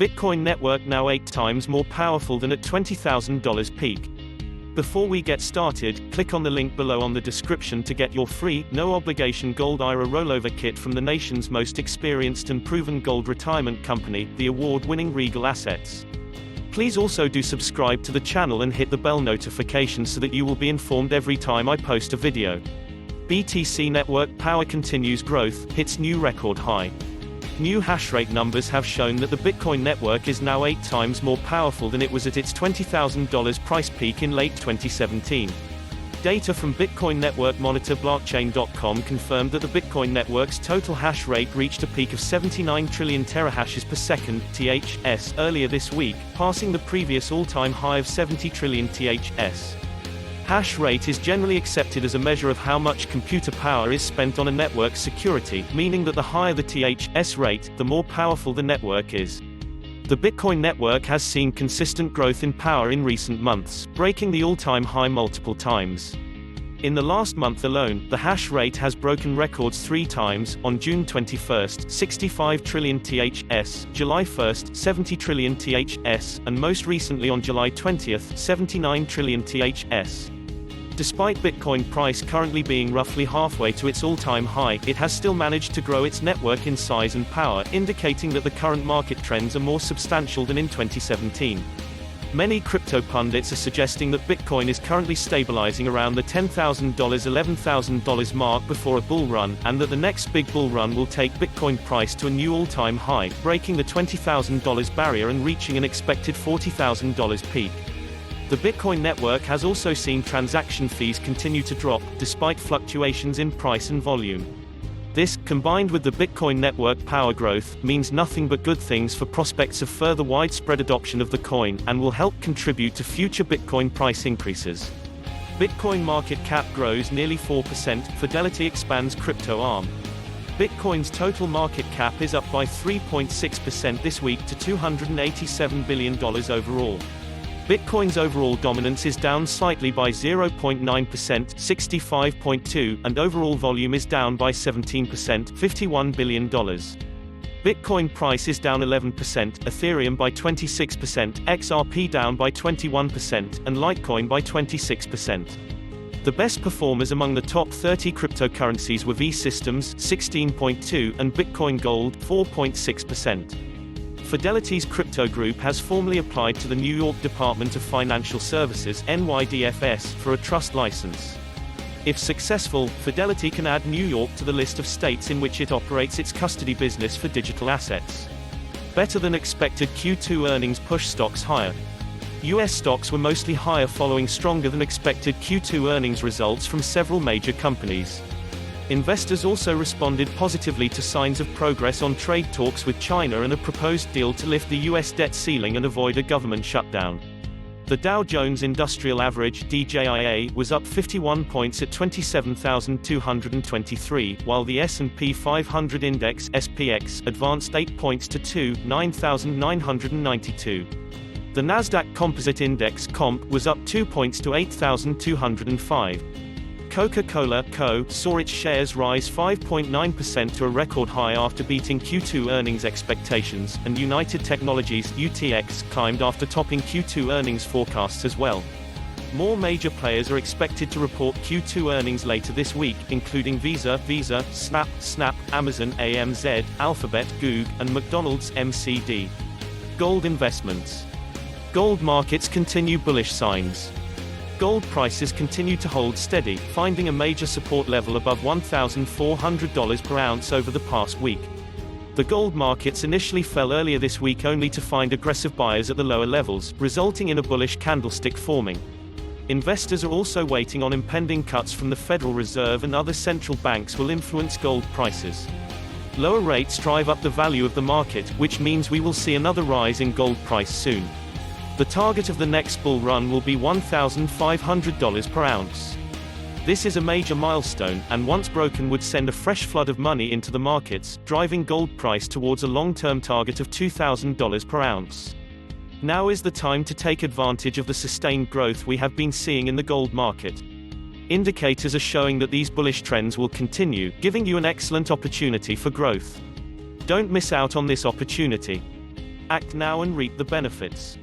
Bitcoin network now 8 times more powerful than at $20,000 peak. Before we get started, click on the link below on the description to get your free, no-obligation Gold IRA rollover kit from the nation's most experienced and proven gold retirement company, the award-winning Regal Assets. Please also do subscribe to the channel and hit the bell notification so that you will be informed every time I post a video. BTC network power continues growth, hits new record high. New hashrate numbers have shown that the Bitcoin network is now 8 times more powerful than it was at its $20,000 price peak in late 2017. Data from Bitcoin network monitor blockchain.com confirmed that the Bitcoin network's total hash rate reached a peak of 79 trillion terahashes per second (THS) earlier this week, passing the previous all-time high of 70 trillion THS. Hash rate is generally accepted as a measure of how much computer power is spent on a network's security, meaning that the higher the THS rate, the more powerful the network is. The Bitcoin network has seen consistent growth in power in recent months, breaking the all-time high multiple times. In the last month alone, the hash rate has broken records 3 times: on June 21, 65 trillion THS, July 1, 70 trillion THS, and most recently on July 20, 79 trillion THS. Despite Bitcoin price currently being roughly halfway to its all-time high, it has still managed to grow its network in size and power, indicating that the current market trends are more substantial than in 2017. Many crypto pundits are suggesting that Bitcoin is currently stabilizing around the $10,000 $11,000 mark before a bull run, and that the next big bull run will take Bitcoin price to a new all-time high, breaking the $20,000 barrier and reaching an expected $40,000 peak. The Bitcoin network has also seen transaction fees continue to drop, despite fluctuations in price and volume. This, combined with the Bitcoin network power growth, means nothing but good things for prospects of further widespread adoption of the coin, and will help contribute to future Bitcoin price increases. Bitcoin market cap grows nearly 4%, Fidelity expands crypto arm. Bitcoin's total market cap is up by 3.6% this week to $287 billion overall. Bitcoin's overall dominance is down slightly by 0.9%, 65.2, and overall volume is down by 17%, $51 billion. Bitcoin price is down 11%, Ethereum by 26%, XRP down by 21%, and Litecoin by 26%. The best performers among the top 30 cryptocurrencies were V-Systems, 16.2, and Bitcoin Gold, 4.6%. Fidelity's crypto group has formally applied to the New York Department of Financial Services (NYDFS) for a trust license. If successful, Fidelity can add New York to the list of states in which it operates its custody business for digital assets. Better than expected Q2 earnings push stocks higher. U.S. stocks were mostly higher following stronger than expected Q2 earnings results from several major companies. Investors also responded positively to signs of progress on trade talks with China and a proposed deal to lift the U.S. debt ceiling and avoid a government shutdown. The Dow Jones Industrial Average (DJIA) was up 51 points at 27,223, while the S&P 500 Index (SPX) advanced 8 points to 9,992. The Nasdaq Composite Index (COMP) was up 2 points to 8,205. Coca-Cola Co. saw its shares rise 5.9% to a record high after beating Q2 earnings expectations, and United Technologies (UTX) climbed after topping Q2 earnings forecasts as well. More major players are expected to report Q2 earnings later this week, including Visa, Snap, Amazon, AMZ, Alphabet, Google, and McDonald's (MCD). Gold investments. Gold markets continue bullish signs. Gold prices continue to hold steady, finding a major support level above $1,400 per ounce over the past week. The gold markets initially fell earlier this week only to find aggressive buyers at the lower levels, resulting in a bullish candlestick forming. Investors are also waiting on impending cuts from the Federal Reserve and other central banks will influence gold prices. Lower rates drive up the value of the market, which means we will see another rise in gold price soon. The target of the next bull run will be $1,500 per ounce. This is a major milestone, and once broken would send a fresh flood of money into the markets, driving gold price towards a long-term target of $2,000 per ounce. Now is the time to take advantage of the sustained growth we have been seeing in the gold market. Indicators are showing that these bullish trends will continue, giving you an excellent opportunity for growth. Don't miss out on this opportunity. Act now and reap the benefits.